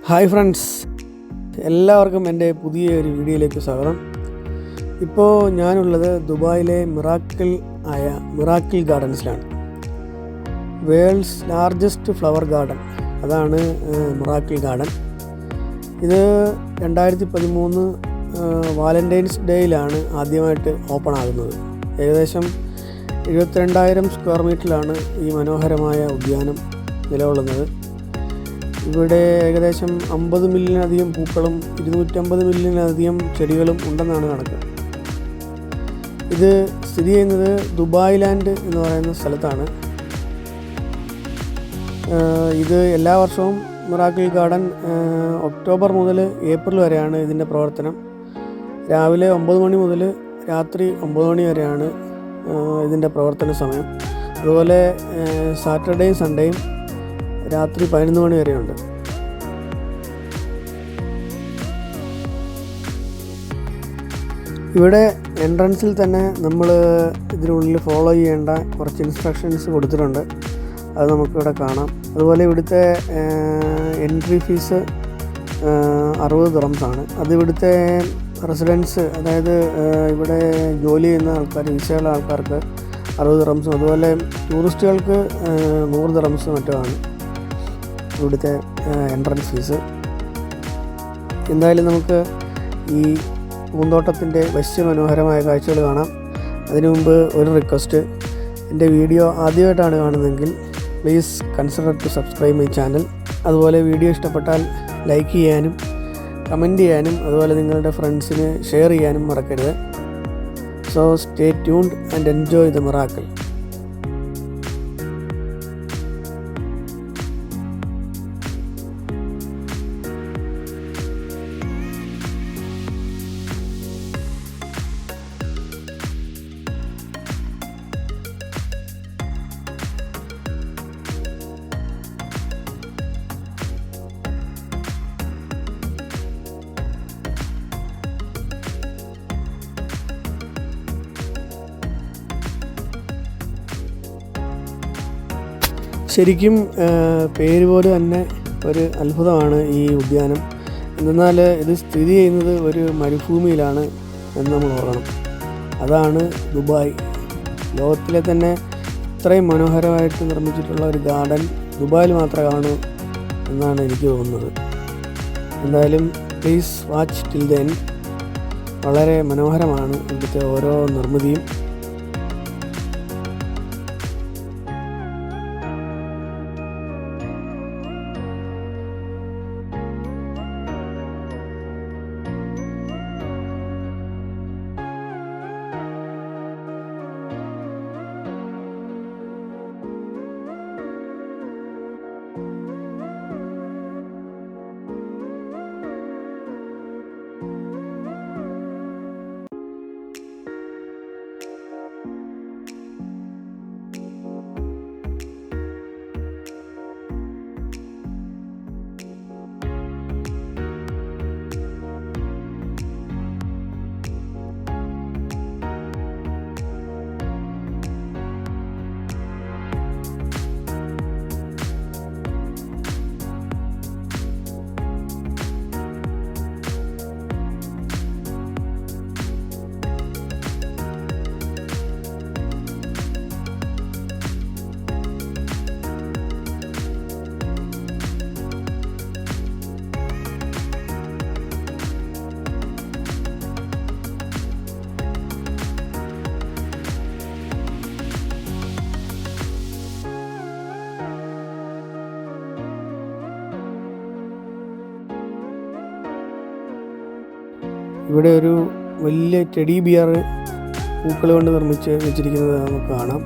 Hi friends, എല്ലാവർക്കും എൻ്റെ പുതിയൊരു വീഡിയോയിലേക്ക് സ്വാഗതം. ഇപ്പോൾ ഞാനുള്ളത് ദുബായിലെ മിറാക്കിൾ ഗാർഡൻസിലാണ്. വേൾഡ്സ് ലാർജസ്റ്റ് ഫ്ലവർ ഗാർഡൻ, അതാണ് മിറാക്കിൾ ഗാർഡൻ. ഇത് 2013 വാലൻറ്റൈൻസ് ഡേയിലാണ് ആദ്യമായിട്ട് ഓപ്പൺ ആകുന്നത്. ഏകദേശം 72,000 സ്ക്വയർ മീറ്ററിലാണ് ഈ മനോഹരമായ ഉദ്യാനം നിലകൊള്ളുന്നത്. ഇവിടെ ഏകദേശം 50 മില്യണിലധികം പൂക്കളും 250 മില്യണിലധികം ചെടികളും ഉണ്ടെന്നാണ് കണക്ക്. ഇത് സ്ഥിതി ചെയ്യുന്നത് ദുബായ് ലാൻഡ് എന്ന് പറയുന്ന സ്ഥലത്താണ്. ഇത് എല്ലാ വർഷവും മിറാക്കിൾ ഗാർഡൻ ഒക്ടോബർ മുതൽ ഏപ്രിൽ വരെയാണ് ഇതിൻ്റെ പ്രവർത്തനം. രാവിലെ 9 മണി മുതൽ രാത്രി 9 മണി വരെയാണ് ഇതിൻ്റെ പ്രവർത്തന സമയം. അതുപോലെ സാറ്റർഡേയും സൺഡേയും രാത്രി 11 മണി വരെയുണ്ട്. ഇവിടെ എൻട്രൻസിൽ തന്നെ നമ്മൾ ഇതിനുള്ളിൽ ഫോളോ ചെയ്യേണ്ട കുറച്ച് ഇൻസ്ട്രക്ഷൻസ് കൊടുത്തിട്ടുണ്ട്. അത് നമുക്കിവിടെ കാണാം. അതുപോലെ ഇവിടുത്തെ എൻട്രി ഫീസ് 60 ദിർഹംസാണ്. അത് ഇവിടുത്തെ റെസിഡൻസ്, അതായത് ഇവിടെ ജോലി ചെയ്യുന്ന ആൾക്കാർ, വിസയുള്ള ആൾക്കാർക്ക് 60 ദിർഹംസും, അതുപോലെ ടൂറിസ്റ്റുകൾക്ക് 100 ദിർഹംസും മറ്റുമാണ് ഇവിടുത്തെ എൻട്രൻസ് ഫീസ്. എന്തായാലും നമുക്ക് ഈ പൂന്തോട്ടത്തിൻ്റെ വശ്യമനോഹരമായ കാഴ്ചകൾ കാണാം. അതിനു മുമ്പ് ഒരു റിക്വസ്റ്റ്: എൻ്റെ വീഡിയോ ആദ്യമായിട്ടാണ് കാണുന്നതെങ്കിൽ please consider to subscribe my channel. അതുപോലെ വീഡിയോ ഇഷ്ടപ്പെട്ടാൽ ലൈക്ക് ചെയ്യാനും കമൻറ്റ് ചെയ്യാനും അതുപോലെ നിങ്ങളുടെ ഫ്രണ്ട്സിന് ഷെയർ ചെയ്യാനും മറക്കരുത്. So stay tuned and enjoy the miracle. ശരിക്കും പേര് പോലെ തന്നെ ഒരു അത്ഭുതമാണ് ഈ ഉദ്യാനം. എന്നാൽ ഇത് സ്ഥിതി ചെയ്യുന്നത് ഒരു മരുഭൂമിയിലാണ് എന്ന് നമ്മൾ ഓർക്കണം. അതാണ് ദുബായ്. ലോകത്തിലെ തന്നെ ഇത്രയും മനോഹരമായിട്ട് നിർമ്മിച്ചിട്ടുള്ള ഒരു ഗാർഡൻ ദുബായിൽ മാത്രമേ കാണൂ എന്നാണ് എനിക്ക് തോന്നുന്നത്. എന്തായാലും please watch till the end. വളരെ മനോഹരമാണ് ഇവിടുത്തെ ഓരോ നിർമ്മിതിയും. ഇവിടെ ഒരു വലിയ ടെഡി ബിയർ പൂക്കൾ കൊണ്ട് നിർമ്മിച്ച് വെച്ചിരിക്കുന്നത് നമുക്ക് കാണാം.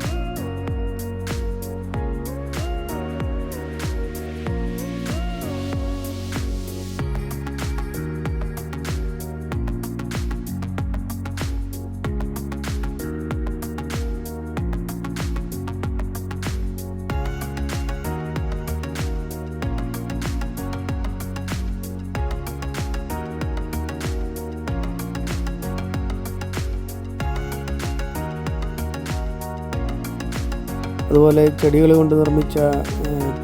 അതുപോലെ ചെടികൾ കൊണ്ട് നിർമ്മിച്ച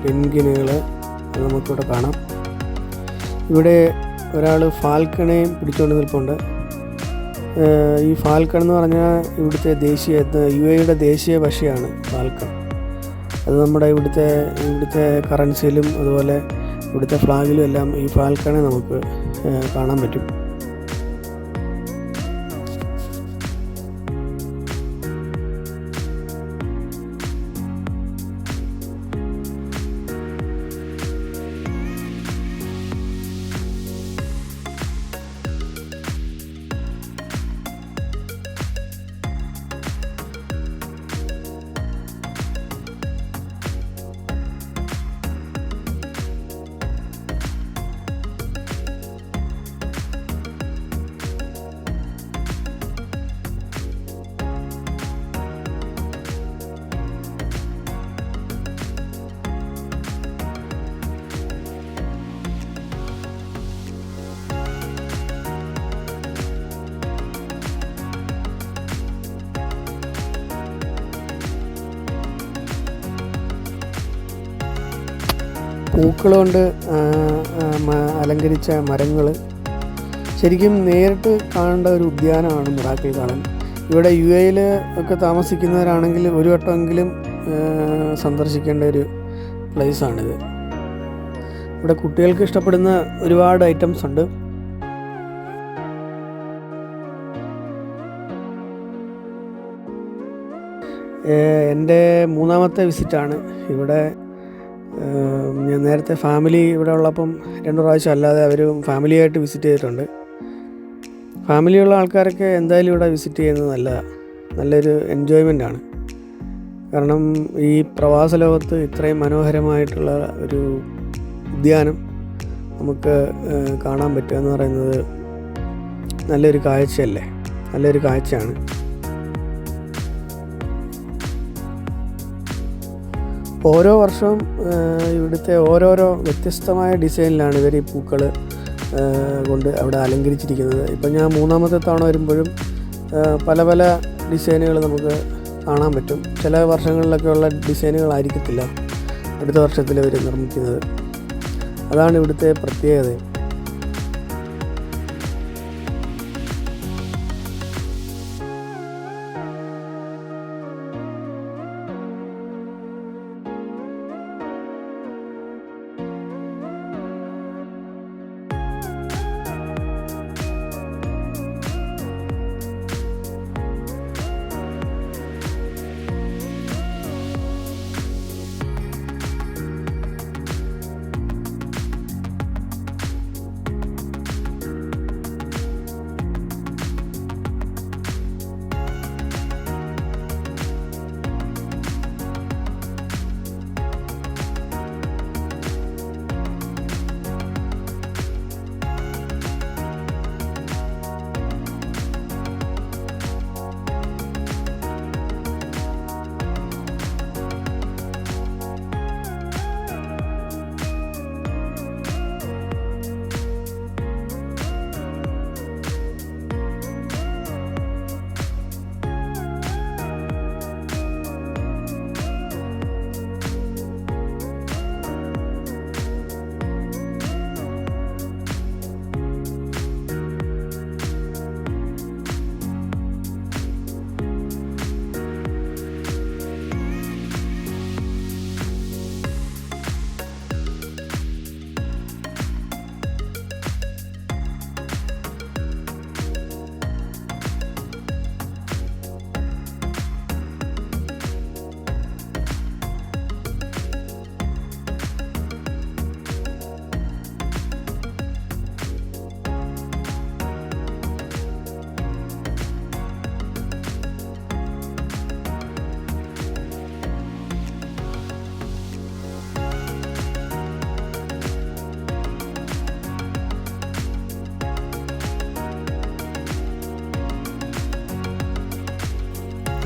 പെൻഗ്വിനുകൾ നമുക്കിവിടെ കാണാം. ഇവിടെ ഒരാൾ ഫാൽക്കണയും പിടിച്ചുകൊണ്ട് നിൽപ്പുണ്ട്. ഈ ഫാൽക്കൺ എന്ന് പറഞ്ഞാൽ ഇവിടുത്തെ UAE ദേശീയ പക്ഷിയാണ് ഫാൽക്കൺ. അത് നമ്മുടെ ഇവിടുത്തെ കറൻസിയിലും അതുപോലെ ഇവിടുത്തെ ഫ്ലാഗിലും എല്ലാം ഈ ഫാൽക്കണെ നമുക്ക് കാണാൻ പറ്റും. പൂക്കൾ കൊണ്ട് അലങ്കരിച്ച മരങ്ങൾ, ശരിക്കും നേരിട്ട് കാണേണ്ട ഒരു ഉദ്യാനമാണ് മിറാക്കിൾ ഗാർഡൻ. ഇവിടെ UAE ഒക്കെ താമസിക്കുന്നവരാണെങ്കിൽ ഒരു വട്ടമെങ്കിലും സന്ദർശിക്കേണ്ട ഒരു പ്ലേസാണിത്. ഇവിടെ കുട്ടികൾക്ക് ഇഷ്ടപ്പെടുന്ന ഒരുപാട് ഐറ്റംസ് ഉണ്ട്. എൻ്റെ 3ാമത്തെ വിസിറ്റാണ് ഇവിടെ. ഞാൻ നേരത്തെ ഫാമിലി ഇവിടെ ഉള്ളപ്പം 2 പ്രാവശ്യം അല്ലാതെ ഫാമിലിയായിട്ട് വിസിറ്റ് ചെയ്തിട്ടുണ്ട്. ഫാമിലിയുള്ള ആൾക്കാരൊക്കെ എന്തായാലും ഇവിടെ വിസിറ്റ് ചെയ്യുന്നത് നല്ലൊരു എൻജോയ്മെൻ്റാണ്. കാരണം ഈ പ്രവാസ ലോകത്ത് ഇത്രയും മനോഹരമായിട്ടുള്ള ഒരു ഉദ്യാനം നമുക്ക് കാണാൻ പറ്റുക എന്ന് പറയുന്നത് നല്ലൊരു കാഴ്ചയാണ്. ഓരോ വർഷവും ഇവിടുത്തെ ഓരോരോ വ്യത്യസ്തമായ ഡിസൈനിലാണ് ഇവർ ഈ പൂക്കൾ കൊണ്ട് അവിടെ അലങ്കരിച്ചിരിക്കുന്നത്. ഇപ്പം ഞാൻ 3ാമത്തെ തവണ വരുമ്പോഴും പല ഡിസൈനുകൾ നമുക്ക് കാണാൻ പറ്റും. ചില വർഷങ്ങളിലൊക്കെ ഉള്ള ഡിസൈനുകളായിരിക്കത്തില്ല അടുത്ത വർഷത്തിൽ ഇവർ നിർമ്മിക്കുന്നത്. അതാണ് ഇവിടുത്തെ പ്രത്യേകത.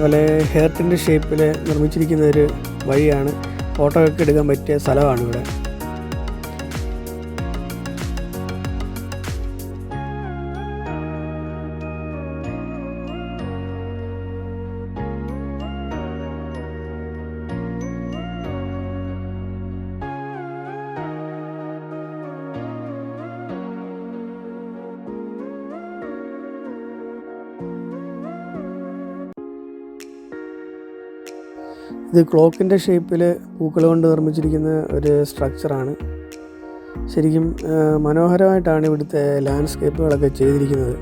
അതുപോലെ ഹെയർട്ടിൻ്റെ ഷേപ്പിൽ നിർമ്മിച്ചിരിക്കുന്ന ഒരു വഴിയാണ്. ഫോട്ടോ ഒക്കെ എടുക്കാൻ പറ്റിയ സ്ഥലമാണ് ഇവിടെ. ഇത് ക്ലോക്കിൻ്റെ ഷേപ്പിൽ പൂക്കൾ കൊണ്ട് നിർമ്മിച്ചിരിക്കുന്ന ഒരു സ്ട്രക്ചറാണ്. ശരിക്കും മനോഹരമായിട്ടാണ് ഇവിടുത്തെ ലാൻഡ്സ്കേപ്പുകളൊക്കെ ചെയ്തിരിക്കുന്നത്.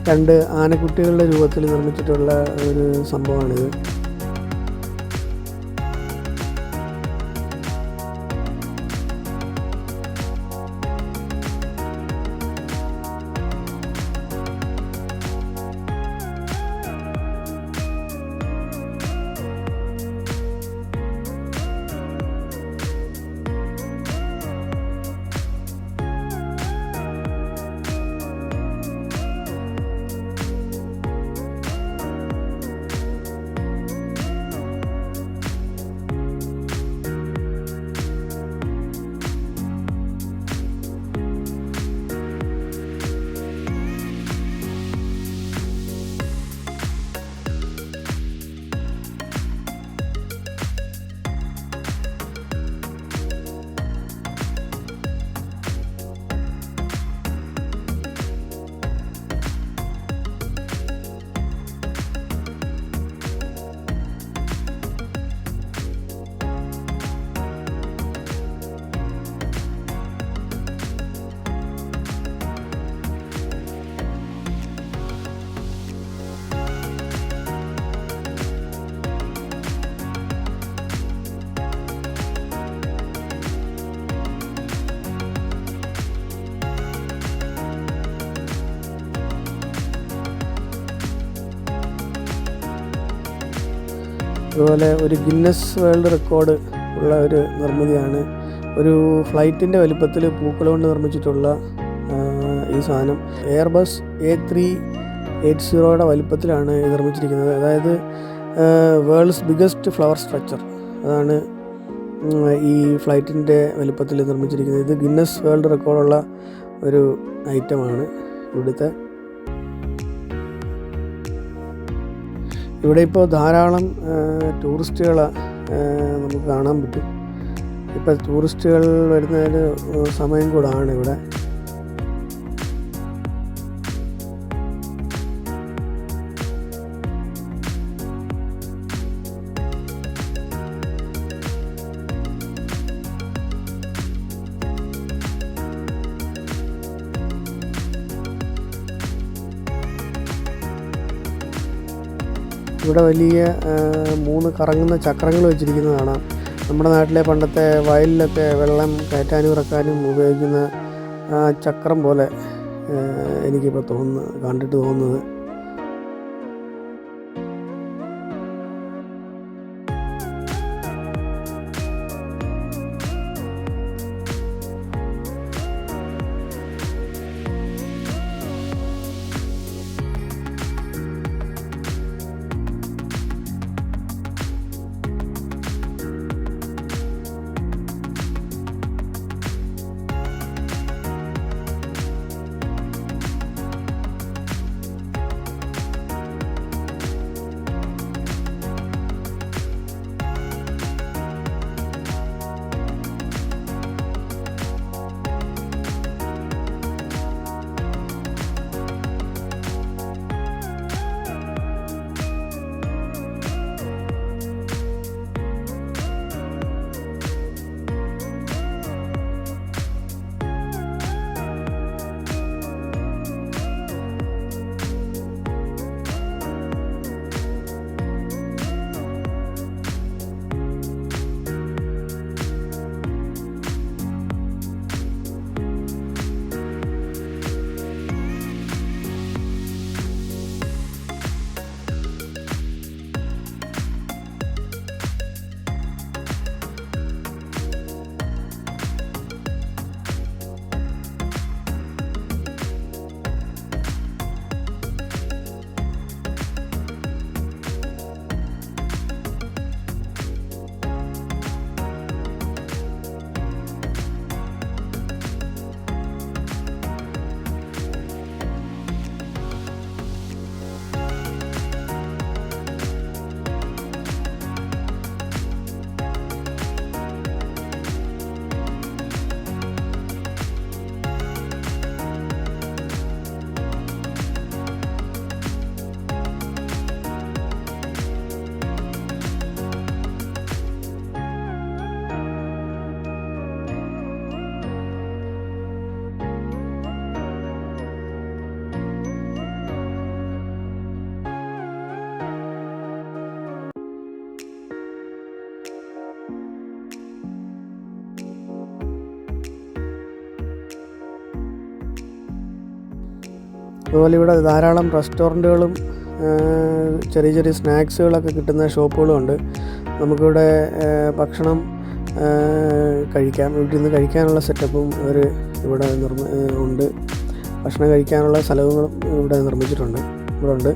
രണ്ട് ആനക്കുട്ടികളുടെ രൂപത്തിൽ നിർമ്മിച്ചിട്ടുള്ള ഒരു സംഭവമാണിത്. അതുപോലെ ഒരു ഗിന്നസ് വേൾഡ് റെക്കോർഡ് ഉള്ള ഒരു നിർമ്മിതിയാണ്. ഒരു ഫ്ലൈറ്റിൻ്റെ വലിപ്പത്തിൽ പൂക്കൾ കൊണ്ട് നിർമ്മിച്ചിട്ടുള്ള ഈ സാധനം എയർബസ് A380 വലിപ്പത്തിലാണ് ഇത് നിർമ്മിച്ചിരിക്കുന്നത്. അതായത് വേൾഡ്സ് ബിഗ്ഗസ്റ്റ് ഫ്ലവർ സ്ട്രക്ചർ, അതാണ് ഈ ഫ്ലൈറ്റിൻ്റെ വലിപ്പത്തിൽ നിർമ്മിച്ചിരിക്കുന്നത്. ഇത് ഗിന്നസ് വേൾഡ് റെക്കോർഡുള്ള ഒരു ഐറ്റമാണ് ഇവിടുത്തെ. ഇവിടെ ഇപ്പോൾ ധാരാളം ടൂറിസ്റ്റുകൾ നമുക്ക് കാണാൻ പറ്റും. ഇപ്പോൾ ടൂറിസ്റ്റുകൾ വരുന്നതിന് സമയം കൂടാണ് ഇവിടെ. ഇവിടെ വലിയ 3 കറങ്ങുന്ന ചക്രങ്ങൾ വെച്ചിരിക്കുന്നത് കാണാം. നമ്മുടെ നാട്ടിലെ പണ്ടത്തെ വയലിലൊക്കെ വെള്ളം കയറ്റാനും ഇറക്കാനും ഉപയോഗിക്കുന്ന ചക്രം പോലെ എനിക്കിപ്പോൾ കണ്ടിട്ട് തോന്നുന്നത്. അതുപോലെ ഇവിടെ ധാരാളം റെസ്റ്റോറൻറ്റുകളും ചെറിയ ചെറിയ സ്നാക്സുകളൊക്കെ കിട്ടുന്ന ഷോപ്പുകളും ഉണ്ട്. നമുക്കിവിടെ ഭക്ഷണം കഴിക്കാം. വീട്ടിൽ നിന്ന് കഴിക്കാനുള്ള സെറ്റപ്പും അവർ ഇവിടെ ഉണ്ട്. ഭക്ഷണം കഴിക്കാനുള്ള സ്ഥലങ്ങളും ഇവിടെ നിർമ്മിച്ചിട്ടുണ്ട്, ഇവിടെ ഉണ്ട്.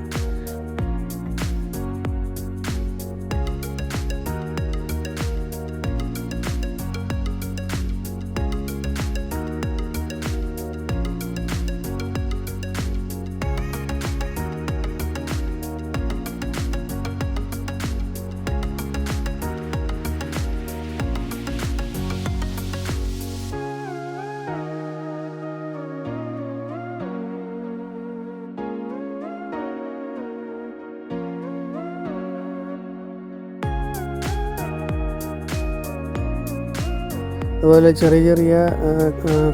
അതുപോലെ ചെറിയ ചെറിയ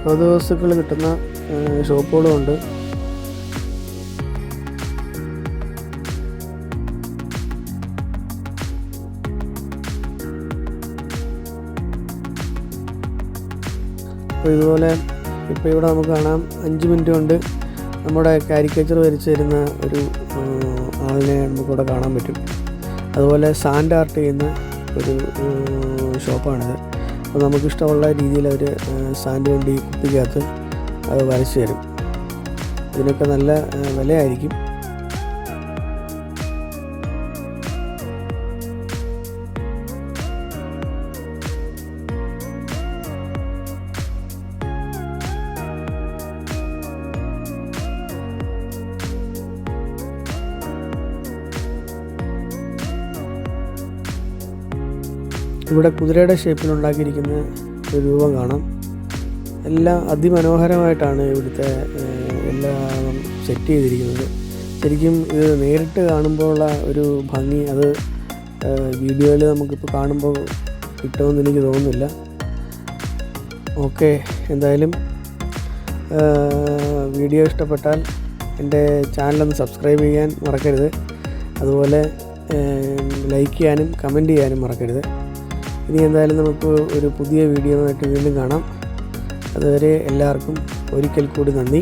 കൗതുക വസ്തുക്കൾ കിട്ടുന്ന ഷോപ്പുകളും ഉണ്ട്. അപ്പോൾ ഇതുപോലെ ഇപ്പോൾ ഇവിടെ നമുക്ക് കാണാം 5 മിനിറ്റ് കൊണ്ട് നമ്മുടെ കാരിക്കേച്ചർ വരച്ച് തരുന്ന ഒരു ആളിനെ നമുക്കിവിടെ കാണാൻ പറ്റും. അതുപോലെ സാൻഡ് ആർട്ട് ചെയ്യുന്ന ഒരു ഷോപ്പാണിത്. അപ്പോൾ നമുക്കിഷ്ടമുള്ള രീതിയിൽ അവർ സാൻഡ് കൊണ്ട് ഈ കുപ്പിക്കകത്ത് അത് വരച്ച് തരും. ഇതിനൊക്കെ നല്ല വിലയായിരിക്കും. ഇവിടെ കുതിരയുടെ ഷേപ്പിലുണ്ടാക്കിയിരിക്കുന്ന ഒരു രൂപം കാണാം. എല്ലാം അതിമനോഹരമായിട്ടാണ് ഇവിടുത്തെ എല്ലാം സെറ്റ് ചെയ്തിരിക്കുന്നത്. ശരിക്കും ഇത് നേരിട്ട് കാണുമ്പോഴുള്ള ഒരു ഭംഗി അത് വീഡിയോയിൽ നമുക്കിപ്പോൾ കാണുമ്പോൾ കിട്ടുമെന്ന് എനിക്ക് തോന്നുന്നില്ല. ഓക്കെ, എന്തായാലും വീഡിയോ ഇഷ്ടപ്പെട്ടാൽ എൻ്റെ ചാനലൊന്ന് സബ്സ്ക്രൈബ് ചെയ്യാൻ മറക്കരുത്. അതുപോലെ ലൈക്ക് ചെയ്യാനും കമൻറ്റ് ചെയ്യാനും മറക്കരുത്. ഇനി എന്തായാലും നമുക്ക് ഒരു പുതിയ വീഡിയോ ആയിട്ട് വീണ്ടും കാണാം. അതുവരെ എല്ലാവർക്കും ഒരിക്കൽ കൂടി നന്ദി.